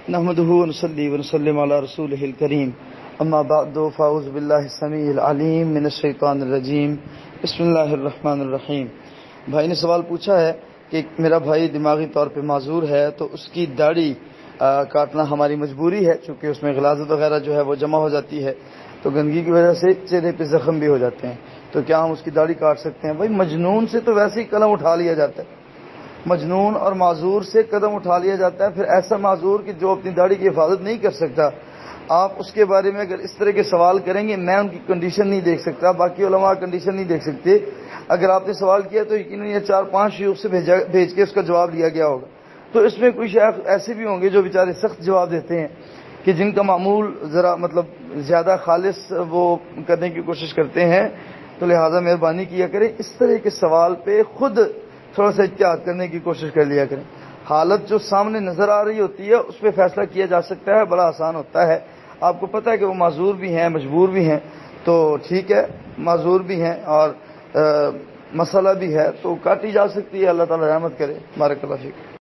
نحمده ونصلي ونسلم على رسوله الكريم اما بعد فاعوذ بالله السميع العليم من الشیطان الرجیم بسم اللہ الرحمن الرحیم۔ بھائی نے سوال پوچھا ہے کہ میرا بھائی دماغی طور پہ معذور ہے تو اس کی داڑھی کاٹنا ہماری مجبوری ہے، چونکہ اس میں غلاظت وغیرہ جو ہے وہ جمع ہو جاتی ہے تو گندگی کی وجہ سے چہرے پہ زخم بھی ہو جاتے ہیں، تو کیا ہم اس کی داڑھی کاٹ سکتے ہیں؟ بھائی مجنون سے تو ویسے ہی قلم اٹھا لیا جاتا ہے، مجنون اور معذور سے قدم اٹھا لیا جاتا ہے۔ پھر ایسا معذور کہ جو اپنی داڑھی کی حفاظت نہیں کر سکتا، آپ اس کے بارے میں اگر اس طرح کے سوال کریں گے، میں ان کی کنڈیشن نہیں دیکھ سکتا، باقی علماء کنڈیشن نہیں دیکھ سکتے۔ اگر آپ نے سوال کیا تو یقیناً یہ 4-5 شیوخ سے بھیج کے اس کا جواب لیا گیا ہوگا، تو اس میں کچھ ایسے بھی ہوں گے جو بیچارے سخت جواب دیتے ہیں کہ جن کا معمول ذرا زیادہ خالص وہ کرنے کی کوشش کرتے ہیں، تو لہذا مہربانی کیا کریں اس طرح کے سوال پہ خود تھوڑا سا احتیاط کرنے کی کوشش کر لیا کریں۔ حالت جو سامنے نظر آ رہی ہوتی ہے اس پہ فیصلہ کیا جا سکتا ہے، بڑا آسان ہوتا ہے۔ آپ کو پتہ ہے کہ وہ معذور بھی ہیں، مجبور بھی ہیں، تو ٹھیک ہے، معذور بھی ہیں اور مسئلہ بھی ہے تو کاٹی جا سکتی ہے۔ اللہ تعالی رحمت کرے۔ بارک اللہ فیک۔